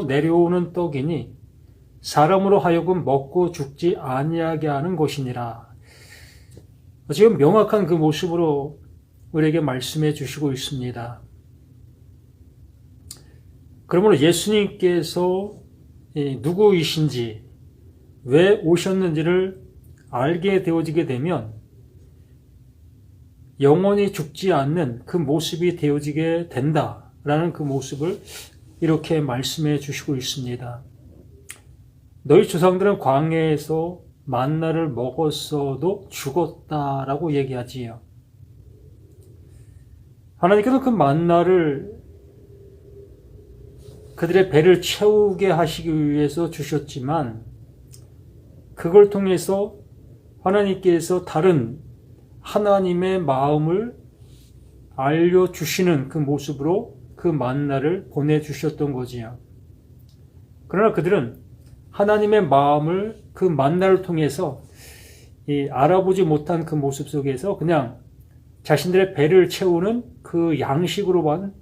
내려오는 떡이니 사람으로 하여금 먹고 죽지 아니하게 하는 것이니라. 지금 명확한 그 모습으로 우리에게 말씀해 주시고 있습니다. 그러므로 예수님께서 누구이신지, 왜 오셨는지를 알게 되어지게 되면 영원히 죽지 않는 그 모습이 되어지게 된다라는 그 모습을 이렇게 말씀해 주시고 있습니다. 너희 조상들은 광야에서 만나를 먹었어도 죽었다라고 얘기하지요. 하나님께서 그 만나를 그들의 배를 채우게 하시기 위해서 주셨지만 그걸 통해서 하나님께서 다른 하나님의 마음을 알려주시는 그 모습으로 그 만나를 보내주셨던 거지요. 그러나 그들은 하나님의 마음을 그 만나를 통해서 알아보지 못한 그 모습 속에서 그냥 자신들의 배를 채우는 그 양식으로만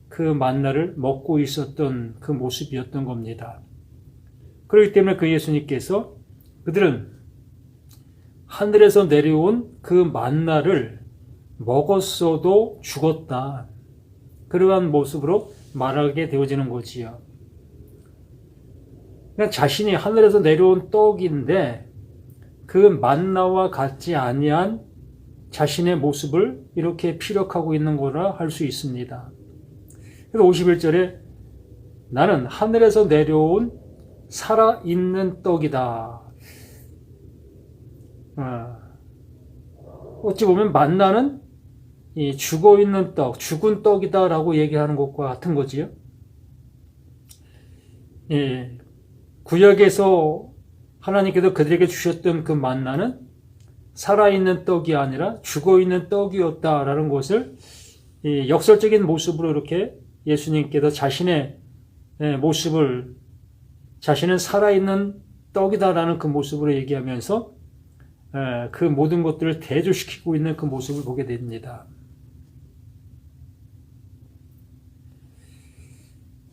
그 만나를 먹고 있었던 그 모습이었던 겁니다. 그렇기 때문에 그 예수님께서 그들은 하늘에서 내려온 그 만나를 먹었어도 죽었다. 그러한 모습으로 말하게 되어지는 거지요. 그냥 자신이 하늘에서 내려온 떡인데 그 만나와 같지 아니한 자신의 모습을 이렇게 피력하고 있는 거라 할 수 있습니다. 그래서 51절에 나는 하늘에서 내려온 살아있는 떡이다. 어찌 보면 만나는 이 죽어있는 떡, 죽은 떡이다 라고 얘기하는 것과 같은 거지요. 예, 구약에서 하나님께서 그들에게 주셨던 그 만나는 살아있는 떡이 아니라 죽어있는 떡이었다라는 것을 역설적인 모습으로 이렇게 예수님께서 자신의 모습을 자신은 살아있는 떡이다라는 그 모습으로 얘기하면서 그 모든 것들을 대조시키고 있는 그 모습을 보게 됩니다.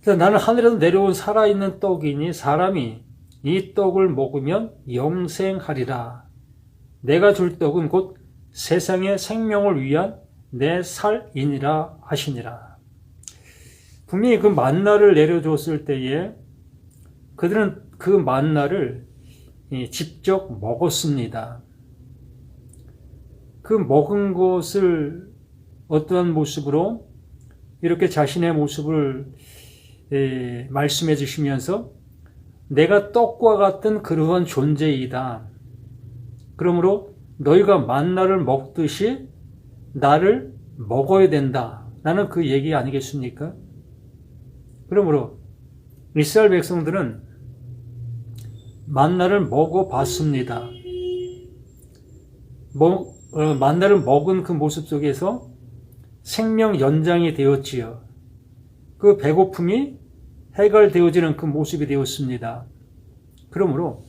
그래서 나는 하늘에서 내려온 살아있는 떡이니 사람이 이 떡을 먹으면 영생하리라. 내가 줄 떡은 곧 세상의 생명을 위한 내 살이니라 하시니라. 분명히 그 만나를 내려줬을 때에 그들은 그 만나를 직접 먹었습니다. 그 먹은 것을 어떠한 모습으로 이렇게 자신의 모습을 말씀해 주시면서 내가 떡과 같은 그러한 존재이다. 그러므로 너희가 만나를 먹듯이 나를 먹어야 된다. 라는 그 얘기 아니겠습니까? 그러므로 이스라엘 백성들은 만나를 먹어봤습니다. 만나를 먹은 그 모습 속에서 생명 연장이 되었지요. 그 배고픔이 해결되어지는 그 모습이 되었습니다. 그러므로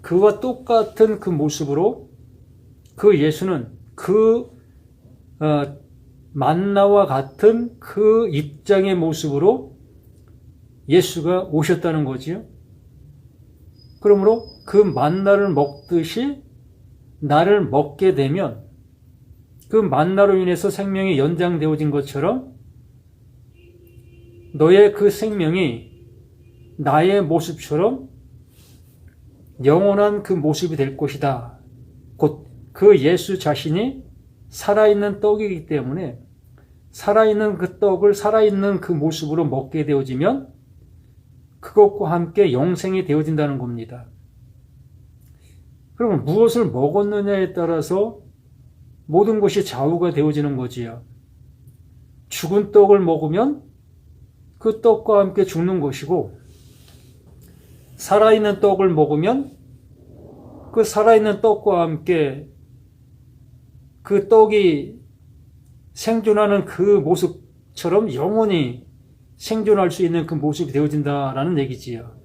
그와 똑같은 그 모습으로 그 예수는 그 만나와 같은 그 입장의 모습으로 예수가 오셨다는 거지요. 그러므로 그 만나를 먹듯이 나를 먹게 되면 그 만나로 인해서 생명이 연장되어진 것처럼 너의 그 생명이 나의 모습처럼 영원한 그 모습이 될 것이다. 곧 그 예수 자신이 살아있는 떡이기 때문에 살아있는 그 떡을 살아있는 그 모습으로 먹게 되어지면 그것과 함께 영생이 되어진다는 겁니다. 그러면 무엇을 먹었느냐에 따라서 모든 것이 좌우가 되어지는 거지요. 죽은 떡을 먹으면 그 떡과 함께 죽는 것이고 살아있는 떡을 먹으면 그 살아있는 떡과 함께 그 떡이 생존하는 그 모습처럼 영원히 생존할 수 있는 그 모습이 되어진다라는 얘기지요.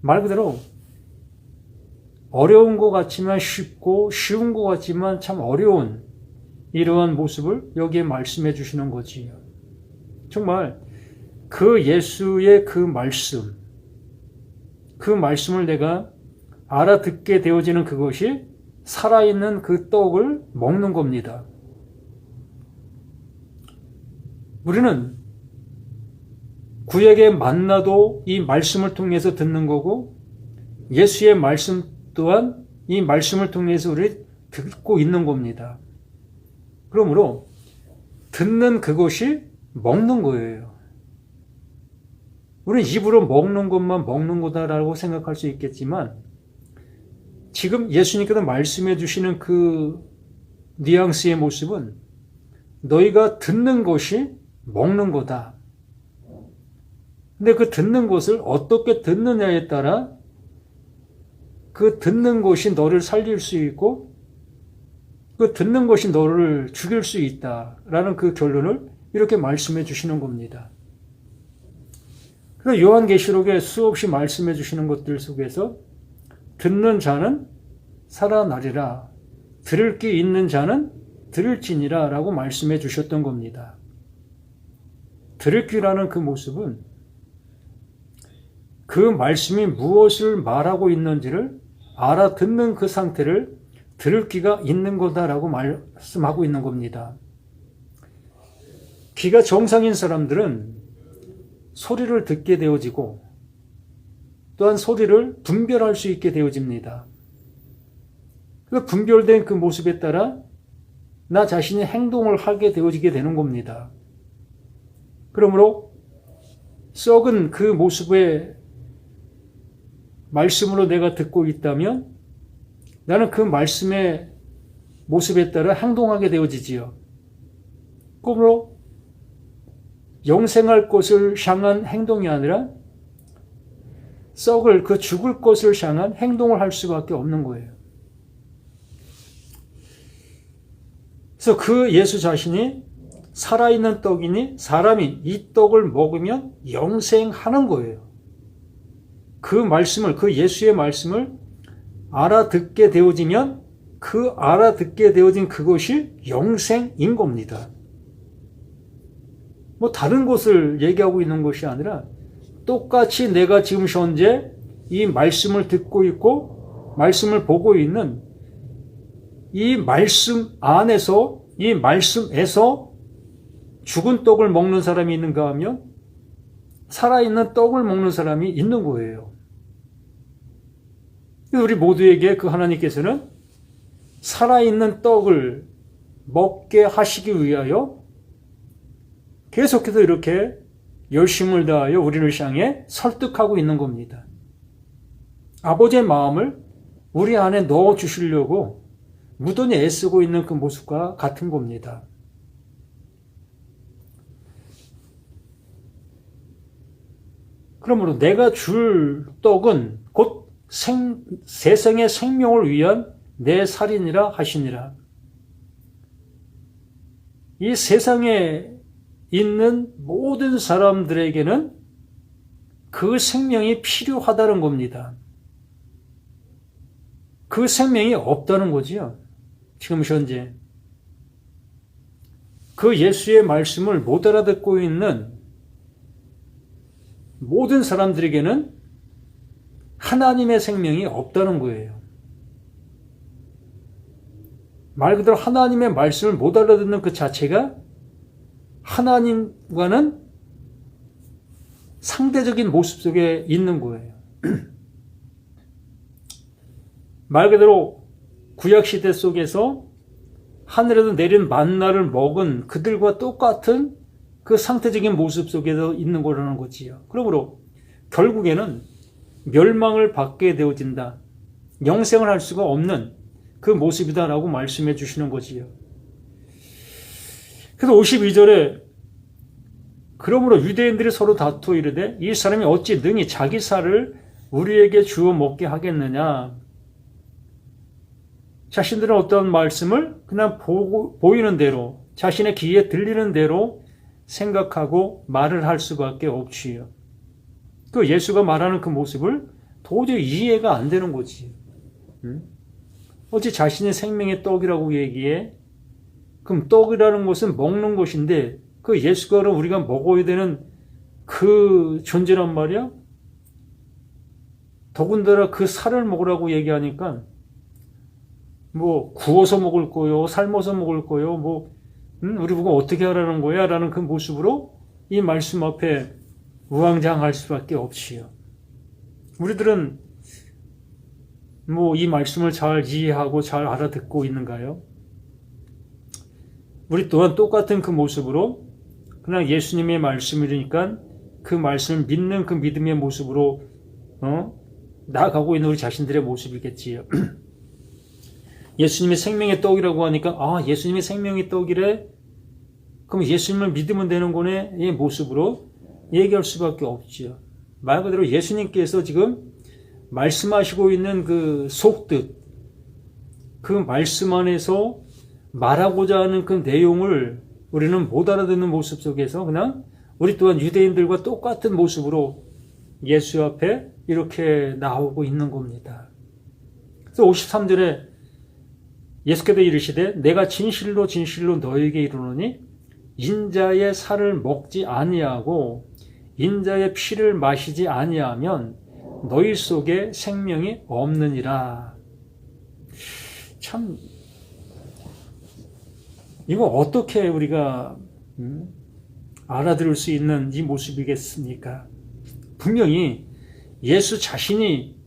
말 그대로 어려운 것 같지만 쉽고 쉬운 것 같지만 참 어려운 이러한 모습을 여기에 말씀해 주시는 거지요. 정말 그 예수의 그 말씀을 내가 알아듣게 되어지는 그것이 살아있는 그 떡을 먹는 겁니다. 우리는 구약의 만나도 이 말씀을 통해서 듣는 거고 예수의 말씀 또한 이 말씀을 통해서 우리 듣고 있는 겁니다. 그러므로 듣는 그것이 먹는 거예요. 우리는 입으로 먹는 것만 먹는 거다라고 생각할 수 있겠지만 지금 예수님께서 말씀해 주시는 그 뉘앙스의 모습은 너희가 듣는 것이 먹는 거다. 근데 그 듣는 것을 어떻게 듣느냐에 따라 그 듣는 것이 너를 살릴 수 있고 그 듣는 것이 너를 죽일 수 있다라는 그 결론을 이렇게 말씀해 주시는 겁니다. 그래서 요한계시록에 수없이 말씀해 주시는 것들 속에서 듣는 자는 살아나리라, 들을 귀 있는 자는 들을지니라 라고 말씀해 주셨던 겁니다. 들을 귀라는 그 모습은 그 말씀이 무엇을 말하고 있는지를 알아듣는 그 상태를 들을 귀가 있는 거다라고 말씀하고 있는 겁니다. 귀가 정상인 사람들은 소리를 듣게 되어지고 또한 소리를 분별할 수 있게 되어집니다. 그 분별된 그 모습에 따라 나 자신이 행동을 하게 되어지게 되는 겁니다. 그러므로 썩은 그 모습의 말씀으로 내가 듣고 있다면 나는 그 말씀의 모습에 따라 행동하게 되어지지요. 그러므로 영생할 것을 향한 행동이 아니라 썩을 그 죽을 것을 향한 행동을 할 수밖에 없는 거예요. 그래서 그 예수 자신이 살아있는 떡이니 사람이 이 떡을 먹으면 영생하는 거예요. 그 말씀을, 그 예수의 말씀을 알아듣게 되어지면 그 알아듣게 되어진 그것이 영생인 겁니다. 뭐 다른 것을 얘기하고 있는 것이 아니라 똑같이 내가 지금 현재 이 말씀을 듣고 있고 말씀을 보고 있는 이 말씀 안에서 이 말씀에서 죽은 떡을 먹는 사람이 있는가 하면 살아있는 떡을 먹는 사람이 있는 거예요. 우리 모두에게 그 하나님께서는 살아있는 떡을 먹게 하시기 위하여 계속해서 이렇게 열심을 다하여 우리를 향해 설득하고 있는 겁니다. 아버지의 마음을 우리 안에 넣어 주시려고 무던히 애쓰고 있는 그 모습과 같은 겁니다. 그러므로 내가 줄 떡은 곧 세상의 생명을 위한 내 살이니라 하시니라. 이 세상에 있는 모든 사람들에게는 그 생명이 필요하다는 겁니다. 그 생명이 없다는 거지요. 지금 현재. 그 예수의 말씀을 못 알아듣고 있는 모든 사람들에게는 하나님의 생명이 없다는 거예요. 말 그대로 하나님의 말씀을 못 알아듣는 그 자체가 하나님과는 상대적인 모습 속에 있는 거예요. 말 그대로 구약시대 속에서 하늘에서 내린 만나를 먹은 그들과 똑같은 그 상태적인 모습 속에서 있는 거라는 거지요. 그러므로 결국에는 멸망을 받게 되어진다. 영생을 할 수가 없는 그 모습이다라고 말씀해 주시는 거지요. 그래서 52절에 그러므로 유대인들이 서로 다투어 이르되 이 사람이 어찌 능히 자기 살을 우리에게 주어 먹게 하겠느냐. 자신들은 어떤 말씀을 그냥 보이는 대로 자신의 귀에 들리는 대로 생각하고 말을 할 수밖에 없지요. 그 예수가 말하는 그 모습을 도저히 이해가 안 되는 거지. 어찌 자신의 생명의 떡이라고 얘기해? 그럼 떡이라는 것은 먹는 것인데 그 예수가 우리가 먹어야 되는 그 존재란 말이야. 더군다나 그 살을 먹으라고 얘기하니까 뭐 구워서 먹을 거요, 삶아서 먹을 거요, 뭐 우리 보고 어떻게 하라는 거야? 라는 그 모습으로 이 말씀 앞에 우왕좌왕할 수밖에 없지요. 우리들은 뭐 이 말씀을 잘 이해하고 잘 알아듣고 있는가요? 우리 또한 똑같은 그 모습으로 그냥 예수님의 말씀이니까 그 말씀을 믿는 그 믿음의 모습으로 나아가고 있는 우리 자신들의 모습이겠지요. 예수님의 생명의 떡이라고 하니까 예수님의 생명의 떡이래? 그럼 예수님을 믿으면 되는 거네? 이 모습으로 얘기할 수밖에 없지요. 말 그대로 예수님께서 지금 말씀하시고 있는 그 속뜻, 그 말씀 안에서 말하고자 하는 그 내용을 우리는 못 알아듣는 모습 속에서 그냥 우리 또한 유대인들과 똑같은 모습으로 예수 앞에 이렇게 나오고 있는 겁니다. 그래서 53절에 예수께서 이르시되 내가 진실로 진실로 너에게 이르노니 인자의 살을 먹지 아니하고 인자의 피를 마시지 아니하면 너희 속에 생명이 없느니라. 참 이거 어떻게 우리가 알아들을 수 있는 이 모습이겠습니까? 분명히 예수 자신이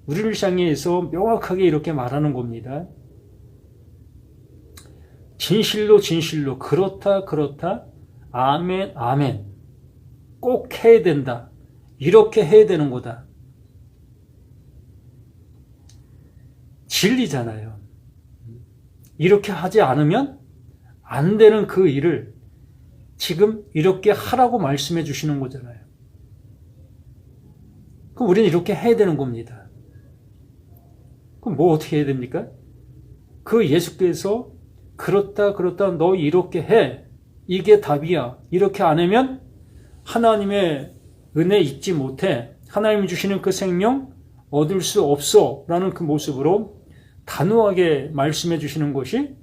우리를 향해서 명확하게 이렇게 말하는 겁니다. 진실로 진실로 그렇다 그렇다 아멘 아멘 꼭 해야 된다. 이렇게 해야 되는 거다. 진리잖아요. 이렇게 하지 않으면 안 되는 그 일을 지금 이렇게 하라고 말씀해 주시는 거잖아요. 그럼 우리는 이렇게 해야 되는 겁니다. 그럼 뭐 어떻게 해야 됩니까? 그 예수께서 그렇다 그렇다 너 이렇게 해. 이게 답이야. 이렇게 안 하면 하나님의 은혜 잊지 못해. 하나님이 주시는 그 생명 얻을 수 없어. 라는 그 모습으로 단호하게 말씀해 주시는 것이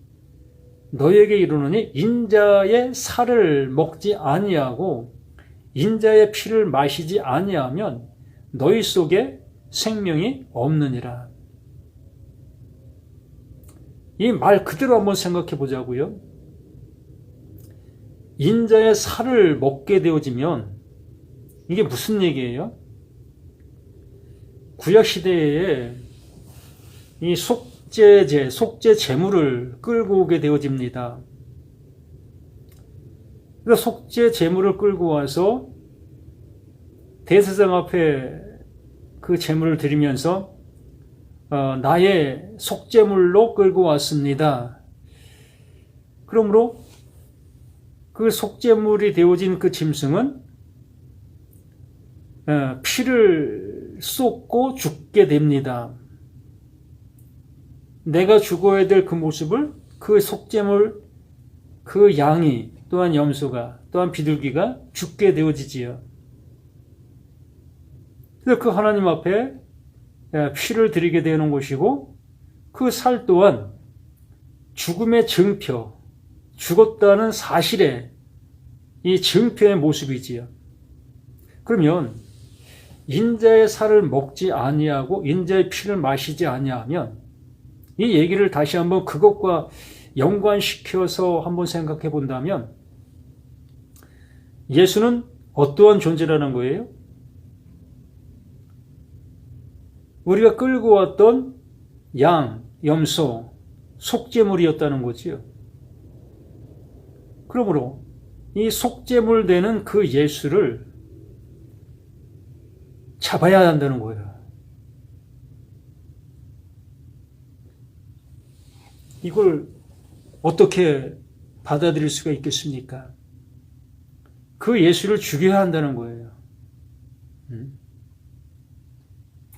너에게 이르노니 인자의 살을 먹지 아니하고 인자의 피를 마시지 아니하면 너희 속에 생명이 없느니라. 이 말 그대로 한번 생각해 보자고요. 인자의 살을 먹게 되어지면 이게 무슨 얘기예요? 구약시대에 이 속죄 제물을 끌고 오게 되어집니다. 그래서 속죄 제물을 끌고 와서 대제사장 앞에 그 제물을 드리면서 나의 속죄물로 끌고 왔습니다. 그러므로 그 속죄물이 되어진 그 짐승은 피를 쏟고 죽게 됩니다. 내가 죽어야 될 그 모습을 그 속죄물, 그 양이 또한 염소가 또한 비둘기가 죽게 되어지지요. 그래서 그 하나님 앞에 피를 드리게 되는 것이고 그 살 또한 죽음의 증표, 죽었다는 사실의 이 증표의 모습이지요. 그러면 인자의 살을 먹지 아니하고 인자의 피를 마시지 아니하면 이 얘기를 다시 한번 그것과 연관시켜서 한번 생각해 본다면 예수는 어떠한 존재라는 거예요? 우리가 끌고 왔던 양, 염소, 속죄물이었다는 거지요. 그러므로 이 속죄물 되는 그 예수를 잡아야 한다는 거예요. 이걸 어떻게 받아들일 수가 있겠습니까? 그 예수를 죽여야 한다는 거예요.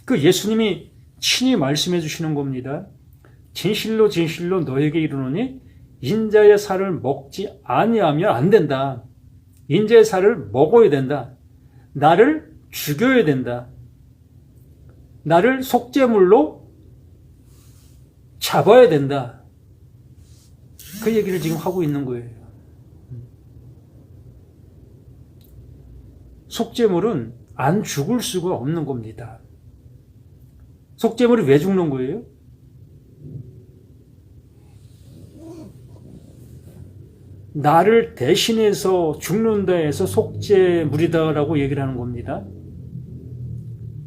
그 예수님이 친히 말씀해 주시는 겁니다. 진실로 진실로 너에게 이르노니 인자의 살을 먹지 아니하면 안 된다. 인자의 살을 먹어야 된다. 나를 죽여야 된다. 나를 속죄물로 잡아야 된다. 그 얘기를 지금 하고 있는 거예요. 속죄물은 안 죽을 수가 없는 겁니다. 속죄물이 왜 죽는 거예요? 나를 대신해서 죽는다 해서 속죄물이다라고 얘기를 하는 겁니다.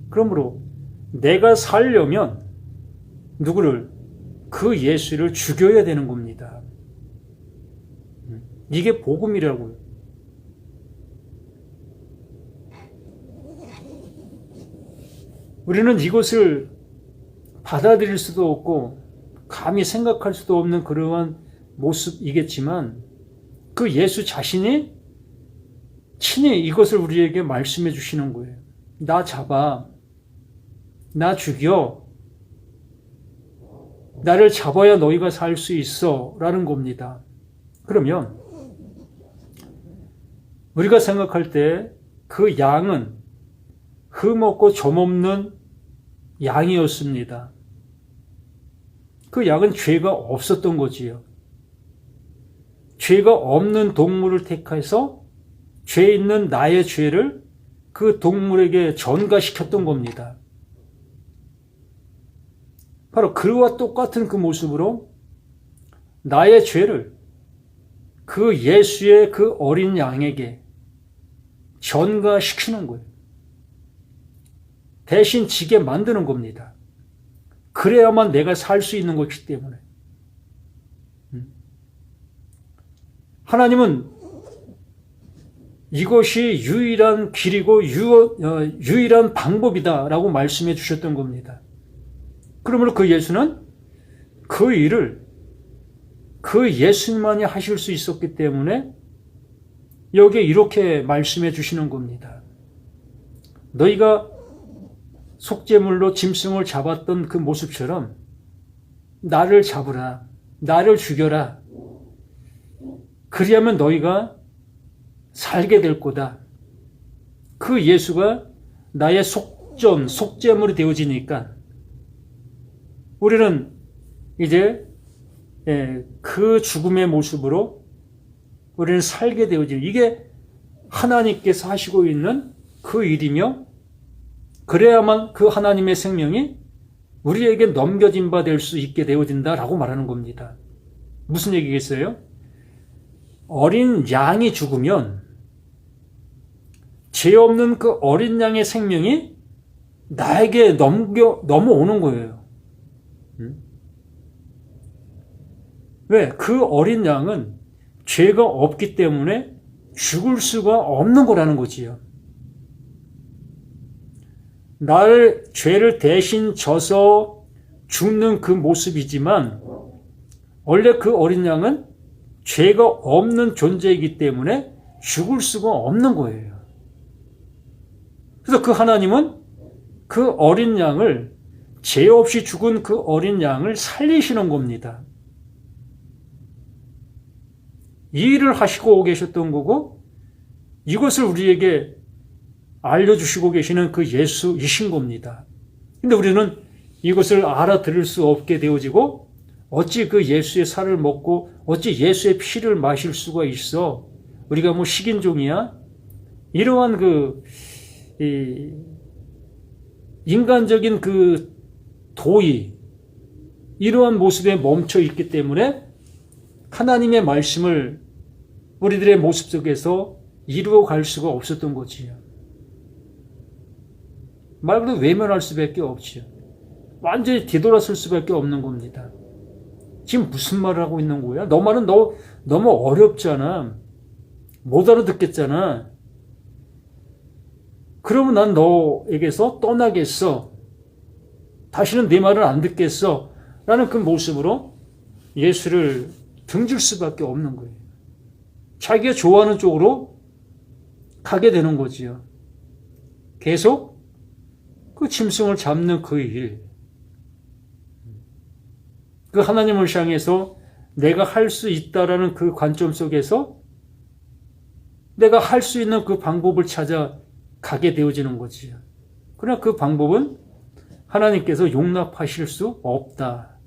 그러므로 내가 살려면 누구를? 그 예수를 죽여야 되는 겁니다. 이게 복음이라고요. 우리는 이것을 받아들일 수도 없고 감히 생각할 수도 없는 그러한 모습이겠지만 그 예수 자신이 친히 이것을 우리에게 말씀해 주시는 거예요. 나 잡아. 나 죽여. 나를 잡아야 너희가 살 수 있어. 라는 겁니다. 그러면 우리가 생각할 때 그 양은 흠없고 점없는 양이었습니다. 그 양은 죄가 없었던 거지요. 죄가 없는 동물을 택해서 죄 있는 나의 죄를 그 동물에게 전가시켰던 겁니다. 바로 그와 똑같은 그 모습으로 나의 죄를 그 예수의 그 어린 양에게 전가시키는 거예요. 대신 지게 만드는 겁니다. 그래야만 내가 살 수 있는 것이기 때문에. 하나님은 이것이 유일한 길이고 유일한 방법이다라고 말씀해 주셨던 겁니다. 그러므로 그 예수는 그 일을 그 예수님만이 하실 수 있었기 때문에 여기에 이렇게 말씀해 주시는 겁니다. 너희가 속죄물로 짐승을 잡았던 그 모습처럼 나를 잡으라, 나를 죽여라. 그리하면 너희가 살게 될 거다. 그 예수가 나의 속죄물이 되어지니까 우리는 이제 그 죽음의 모습으로 우리는 살게 되어지는, 이게 하나님께서 하시고 있는 그 일이며, 그래야만 그 하나님의 생명이 우리에게 넘겨진 바 될 수 있게 되어진다라고 말하는 겁니다. 무슨 얘기겠어요? 어린 양이 죽으면 죄 없는 그 어린 양의 생명이 나에게 넘어오는 거예요. 왜? 그 어린 양은 죄가 없기 때문에 죽을 수가 없는 거라는 거지요. 나를 죄를 대신 져서 죽는 그 모습이지만 원래 그 어린 양은 죄가 없는 존재이기 때문에 죽을 수가 없는 거예요. 그래서 그 하나님은 그 어린 양을, 죄 없이 죽은 그 어린 양을 살리시는 겁니다. 이 일을 하시고 계셨던 거고 이것을 우리에게 알려주시고 계시는 그 예수이신 겁니다. 근데 우리는 이것을 알아들을 수 없게 되어지고 어찌 그 예수의 살을 먹고 어찌 예수의 피를 마실 수가 있어? 우리가 뭐 식인종이야? 이러한 그 인간적인 그 도의, 이러한 모습에 멈춰 있기 때문에 하나님의 말씀을 우리들의 모습 속에서 이루어 갈 수가 없었던 거지요. 말 그대로 외면할 수밖에 없지요. 완전히 뒤돌아설 수밖에 없는 겁니다. 지금 무슨 말을 하고 있는 거야? 너 말은 너무 어렵잖아. 못 알아듣겠잖아. 그러면 난 너에게서 떠나겠어. 다시는 네 말을 안 듣겠어. 라는 그 모습으로 예수를 등질 수밖에 없는 거예요. 자기가 좋아하는 쪽으로 가게 되는 거지요. 계속 그 짐승을 잡는 그 일, 그 하나님을 향해서 내가 할 수 있다라는 그 관점 속에서 내가 할 수 있는 그 방법을 찾아 가게 되어지는 거지요. 그러나 그 방법은 하나님께서 용납하실 수 없다.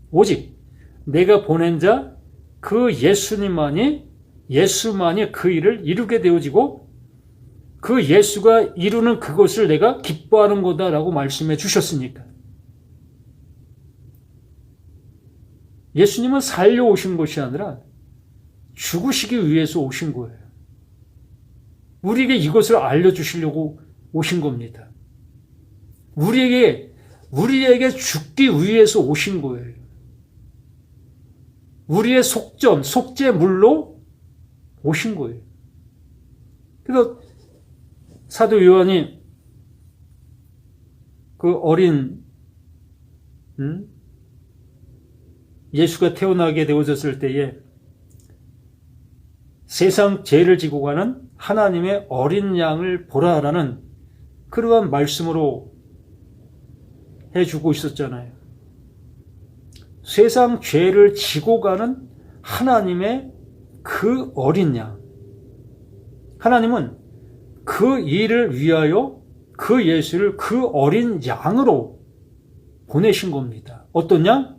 오직 내가 보낸 자 그 예수만이 그 일을 이루게 되어지고 그 예수가 이루는 그것을 내가 기뻐하는 거다라고 말씀해 주셨으니까. 예수님은 살려오신 것이 아니라 죽으시기 위해서 오신 거예요. 우리에게 이것을 알려주시려고 오신 겁니다. 우리에게 죽기 위해서 오신 거예요. 우리의 속죄물로 오신 거예요. 그래서 사도 요한이 그 어린 예수가 태어나게 되어졌을 때에 세상 죄를 지고 가는 하나님의 어린 양을 보라라는 그러한 말씀으로 해주고 있었잖아요. 세상 죄를 지고 가는 하나님의 그 어린 양. 하나님은 그 일을 위하여 그 예수를 그 어린 양으로 보내신 겁니다. 어떤 양?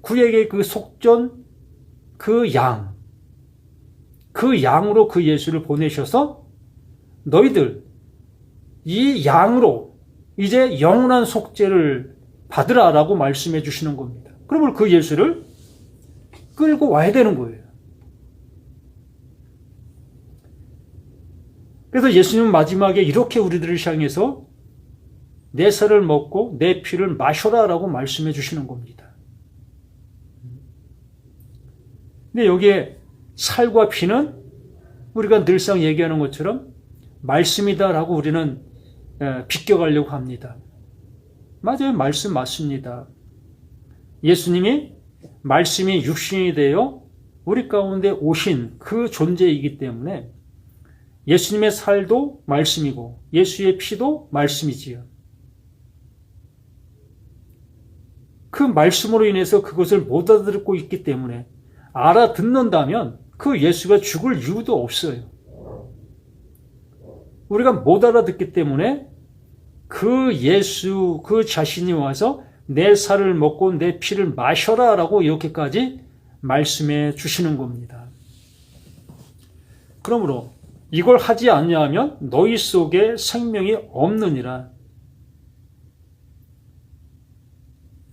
구약의 그 속전, 그 양. 그 양으로 그 예수를 보내셔서 너희들 이 양으로 이제 영원한 속죄를 받으라라고 말씀해 주시는 겁니다. 그러면 그 예수를 끌고 와야 되는 거예요. 그래서 예수님은 마지막에 이렇게 우리들을 향해서 내 살을 먹고 내 피를 마셔라라고 말씀해 주시는 겁니다. 근데 여기에 살과 피는 우리가 늘상 얘기하는 것처럼 말씀이다라고 우리는 비껴가려고 합니다. 맞아요. 말씀 맞습니다. 예수님이 말씀이 육신이 되어 우리 가운데 오신 그 존재이기 때문에 예수님의 살도 말씀이고 예수의 피도 말씀이지요. 그 말씀으로 인해서 그것을 못 알아듣고 있기 때문에 알아듣는다면 그 예수가 죽을 이유도 없어요. 우리가 못 알아듣기 때문에 그 예수 그 자신이 와서 내 살을 먹고 내 피를 마셔라 라고 이렇게까지 말씀해 주시는 겁니다. 그러므로 이걸 하지 않냐면 너희 속에 생명이 없느니라.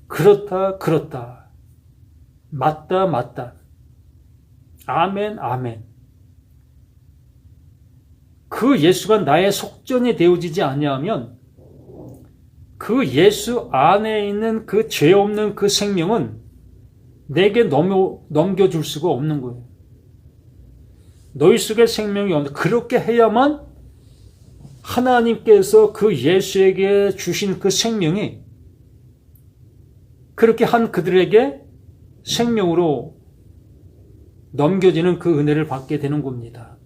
그렇다. 맞다. 아멘. 그 예수가 나의 속전이 되어지지 않냐면 그 예수 안에 있는 그 죄 없는 그 생명은 내게 넘겨줄 수가 없는 거예요. 너희 속에 생명이 없는, 그렇게 해야만 하나님께서 그 예수에게 주신 그 생명이 그렇게 한 그들에게 생명으로 넘겨지는 그 은혜를 받게 되는 겁니다.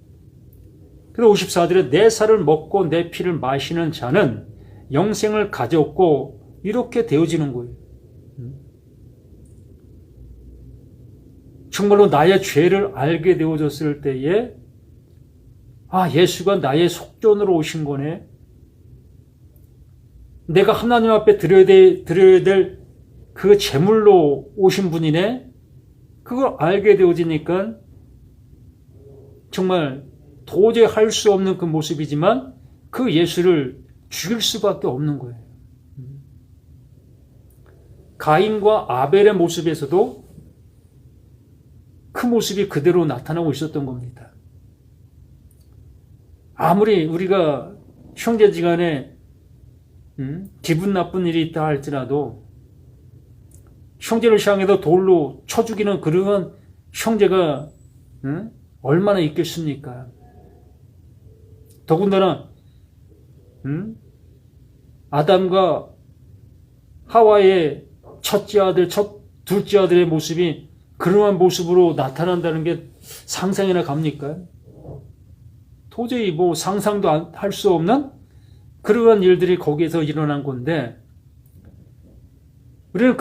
그래서 54절에 내 살을 먹고 내 피를 마시는 자는 영생을 가졌고 이렇게 되어지는 거예요. 정말로 나의 죄를 알게 되어졌을 때에 예수가 나의 속전으로 오신 거네. 내가 하나님 앞에 드려야 될 그 제물로 오신 분이네. 그걸 알게 되어지니까 정말 도저히 할 수 없는 그 모습이지만 그 예수를 죽일 수밖에 없는 거예요. 가인과 아벨의 모습에서도 그 모습이 그대로 나타나고 있었던 겁니다. 아무리 우리가 형제지간에 기분 나쁜 일이 있다 할지라도 형제를 향해서 돌로 쳐 죽이는 그런 형제가 얼마나 있겠습니까? 더군다나 아담과 하와의 첫째 아들, 둘째 아들의 모습이 그러한 모습으로 나타난다는 게 상상이나 갑니까? 도저히 상상도 할 수 없는 그러한 일들이 거기에서 일어난 건데 우리는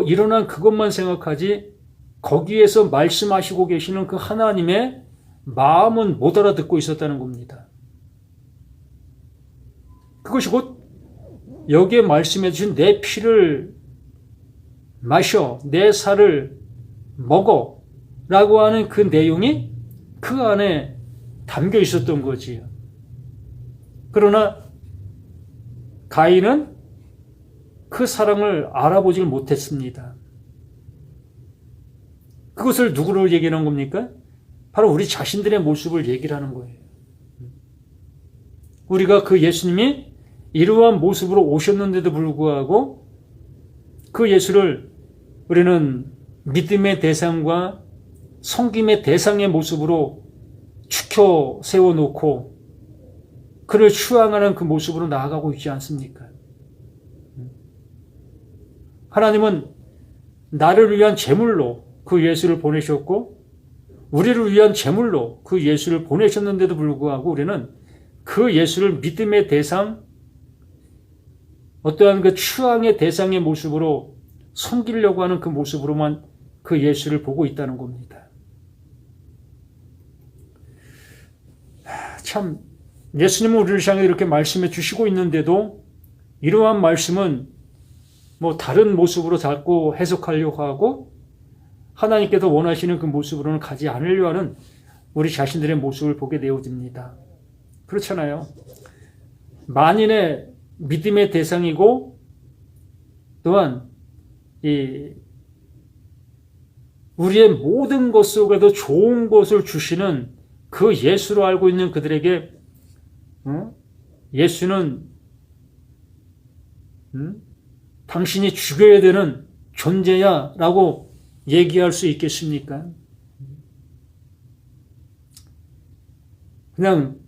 일어난 그것만 생각하지 거기에서 말씀하시고 계시는 그 하나님의 마음은 못 알아듣고 있었다는 겁니다. 그것이 곧 여기에 말씀해 주신 내 피를 마셔, 내 살을 먹어 라고 하는 그 내용이 그 안에 담겨 있었던 거지요. 그러나 가인은 그 사랑을 알아보질 못했습니다. 그것을 누구를 얘기하는 겁니까? 바로 우리 자신들의 모습을 얘기를 하는 거예요. 우리가 그 예수님이 이러한 모습으로 오셨는데도 불구하고 그 예수를 우리는 믿음의 대상과 섬김의 대상의 모습으로 축혀 세워놓고 그를 추앙하는 그 모습으로 나아가고 있지 않습니까? 하나님은 나를 위한 제물로 그 예수를 보내셨고 우리를 위한 제물로 그 예수를 보내셨는데도 불구하고 우리는 그 예수를 믿음의 대상, 어떠한 그 추앙의 대상의 모습으로 섬기려고 하는 그 모습으로만 그 예수를 보고 있다는 겁니다. 참 예수님은 우리를 향해 이렇게 말씀해 주시고 있는데도 이러한 말씀은 다른 모습으로 자꾸 해석하려고 하고 하나님께서 원하시는 그 모습으로는 가지 않으려 하는 우리 자신들의 모습을 보게 되어집니다. 그렇잖아요. 만인의 믿음의 대상이고 또한 우리의 모든 것 속에도 좋은 것을 주시는 그 예수로 알고 있는 그들에게 예수는 당신이 죽여야 되는 존재야 라고 얘기할 수 있겠습니까? 그냥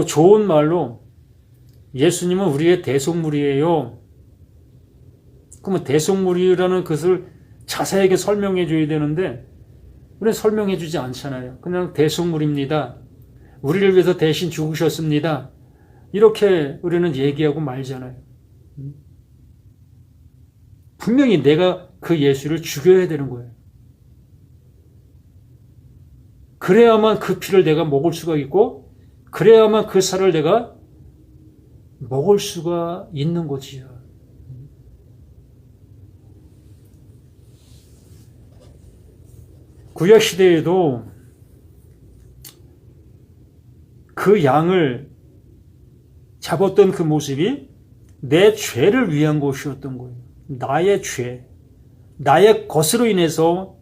좋은 말로 예수님은 우리의 대속물이에요. 그러면 대속물이라는 것을 자세하게 설명해 줘야 되는데 우리는 설명해 주지 않잖아요. 그냥 대속물입니다. 우리를 위해서 대신 죽으셨습니다. 이렇게 우리는 얘기하고 말잖아요. 분명히 내가 그 예수를 죽여야 되는 거예요. 그래야만 그 피를 내가 먹을 수가 있고 그래야만 그 살을 내가 먹을 수가 있는 거지요. 구약시대에도 그 양을 잡았던 그 모습이 내 죄를 위한 것이었던 거예요. 나의 죄, 나의 것으로 인해서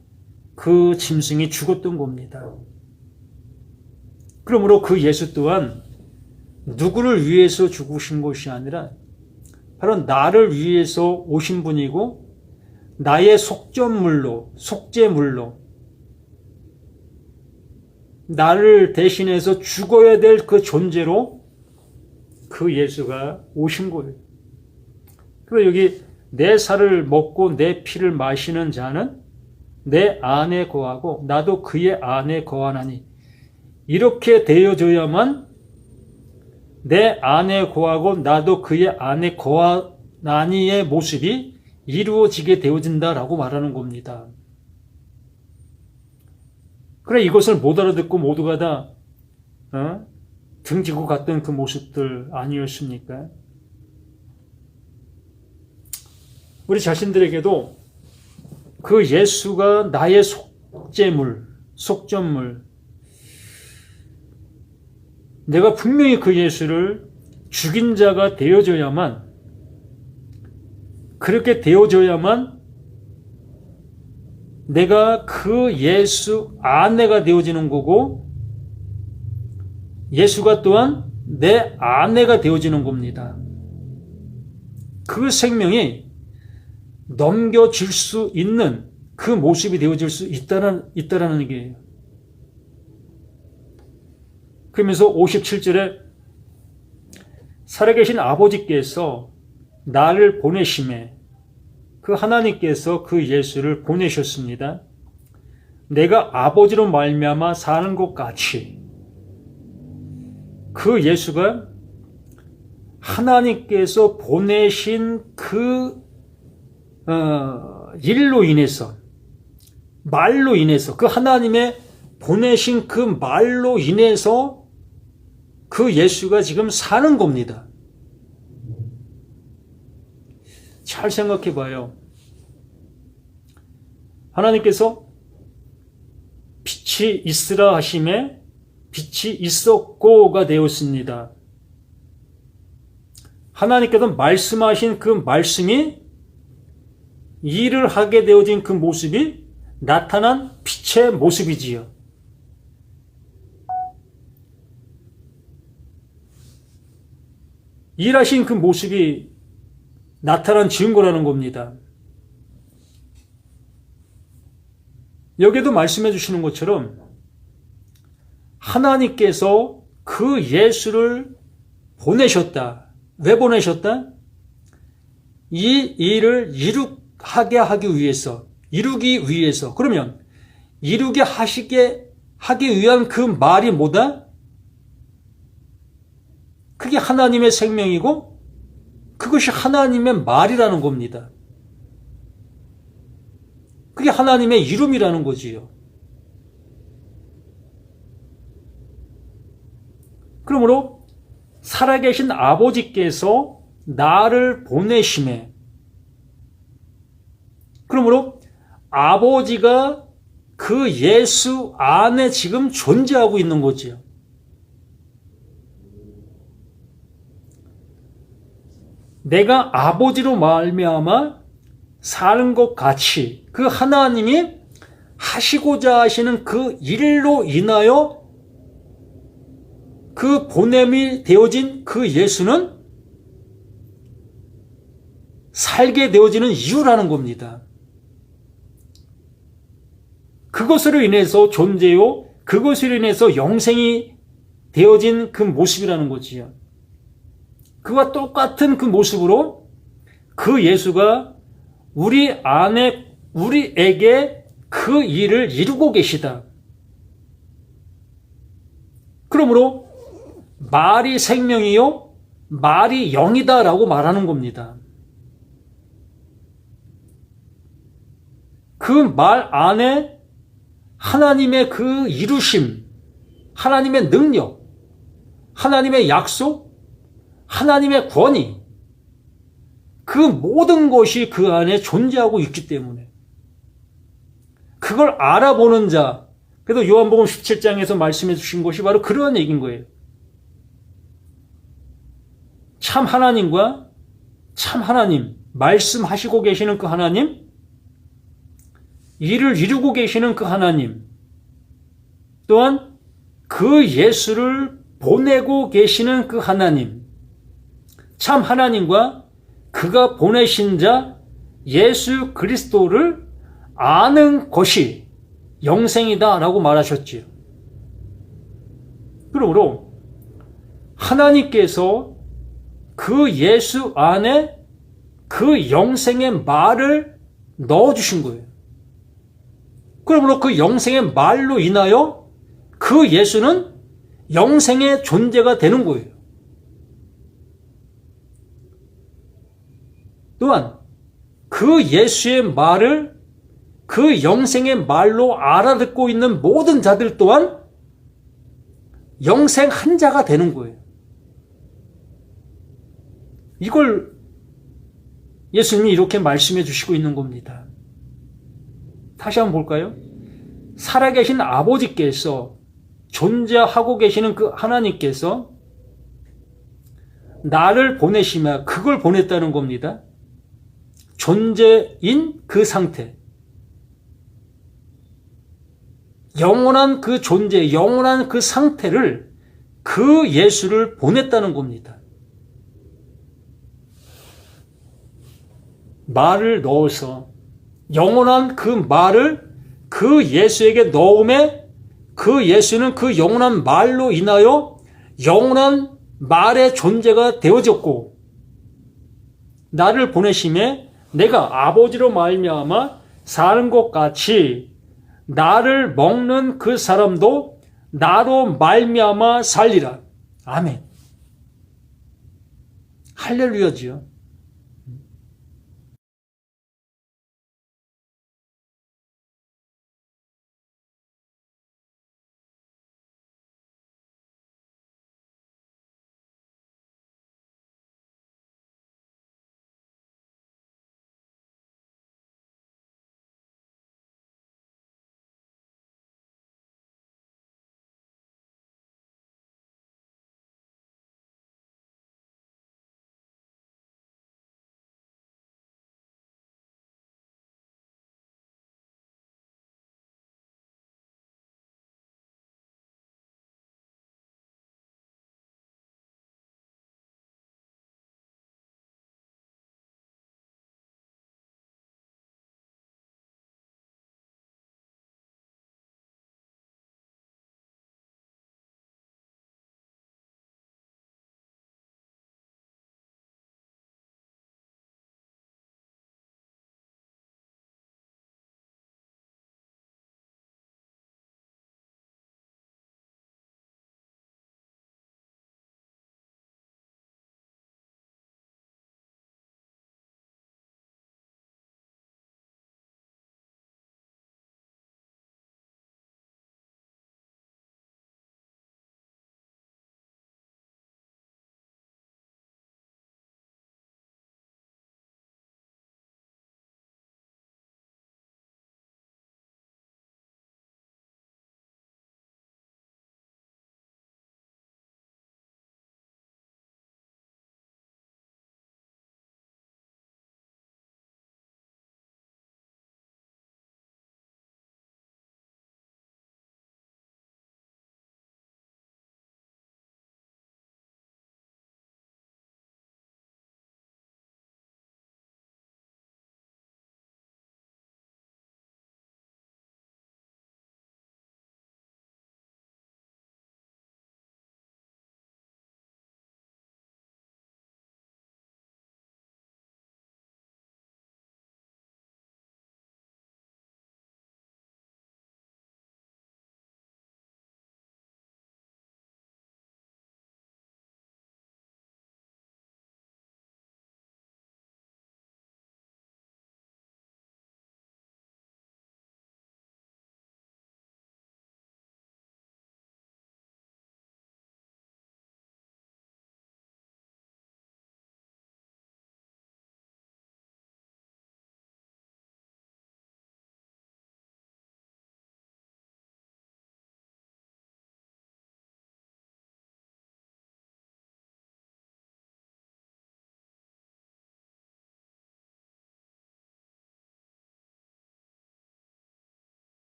그 짐승이 죽었던 겁니다. 그러므로 그 예수 또한 누구를 위해서 죽으신 것이 아니라 바로 나를 위해서 오신 분이고 나의 속죄물로 나를 대신해서 죽어야 될 그 존재로 그 예수가 오신 거예요. 그리고 여기 내 살을 먹고 내 피를 마시는 자는 내 안에 거하고 나도 그의 안에 거하나니 이렇게 되어져야만 내 안에 거하고 나도 그의 안에 거하나니의 모습이 이루어지게 되어진다라고 말하는 겁니다. 그래 이것을 못 알아듣고 모두가 다 등지고 갔던 그 모습들 아니었습니까? 우리 자신들에게도 그 예수가 나의 속죄물, 내가 분명히 그 예수를 죽인 자가 되어져야만, 그렇게 되어져야만 내가 그 예수 아내가 되어지는 거고 예수가 또한 내 아내가 되어지는 겁니다. 그 생명이 넘겨질 수 있는 그 모습이 되어질 수 있다라는 얘기예요. 그러면서 57절에 살아계신 아버지께서 나를 보내심에 그 하나님께서 그 예수를 보내셨습니다. 내가 아버지로 말미암아 사는 것 같이 그 예수가 하나님께서 보내신 그 일로 인해서 말로 인해서 그 하나님의 보내신 그 말로 인해서 그 예수가 지금 사는 겁니다. 잘 생각해 봐요. 하나님께서 빛이 있으라 하심에 빛이 있었고가 되었습니다. 하나님께서 말씀하신 그 말씀이 일을 하게 되어진 그 모습이 나타난 빛의 모습이지요. 일하신 그 모습이 나타난 증거라는 겁니다. 여기에도 말씀해 주시는 것처럼 하나님께서 그 예수를 보내셨다. 왜 보내셨다? 이 일을 이루기 위해서. 그러면 이루게 하기 위한 그 말이 뭐다? 그게 하나님의 생명이고 그것이 하나님의 말이라는 겁니다. 그게 하나님의 이름이라는 거지요. 그러므로 살아계신 아버지께서 나를 보내심에, 그러므로 아버지가 그 예수 안에 지금 존재하고 있는 거지요. 내가 아버지로 말미암아 사는 것 같이 그 하나님이 하시고자 하시는 그 일로 인하여 그 보냄이 되어진 그 예수는 살게 되어지는 이유라는 겁니다. 그것으로 인해서 존재요, 그것으로 인해서 영생이 되어진 그 모습이라는 거지요. 그와 똑같은 그 모습으로 그 예수가 우리에게 그 일을 이루고 계시다. 그러므로 말이 생명이요, 말이 영이다라고 말하는 겁니다. 그 말 안에 하나님의 그 이루심, 하나님의 능력, 하나님의 약속, 하나님의 권위, 그 모든 것이 그 안에 존재하고 있기 때문에 그걸 알아보는 자, 그래도 요한복음 17장에서 말씀해 주신 것이 바로 그러한 얘기인 거예요. 참 하나님과 참 하나님, 말씀하시고 계시는 그 하나님, 일을 이루고 계시는 그 하나님, 또한 그 예수를 보내고 계시는 그 하나님, 참 하나님과 그가 보내신 자 예수 그리스도를 아는 것이 영생이다라고 말하셨지요. 그러므로 하나님께서 그 예수 안에 그 영생의 말을 넣어주신 거예요. 그러므로 그 영생의 말로 인하여 그 예수는 영생의 존재가 되는 거예요. 또한 그 예수의 말을 그 영생의 말로 알아듣고 있는 모든 자들 또한 영생 한 자가 되는 거예요. 이걸 예수님이 이렇게 말씀해 주시고 있는 겁니다. 다시 한번 볼까요? 살아계신 아버지께서, 존재하고 계시는 그 하나님께서 나를 보내시며 그걸 보냈다는 겁니다. 존재인 그 상태, 영원한 그 존재, 영원한 그 상태를, 그 예수를 보냈다는 겁니다. 말을 넣어서 영원한 그 말을 그 예수에게 넣음에 그 예수는 그 영원한 말로 인하여 영원한 말의 존재가 되어졌고, 나를 보내심에 내가 아버지로 말미암아 사는 것 같이 나를 먹는 그 사람도 나로 말미암아 살리라. 아멘. 할렐루야지요.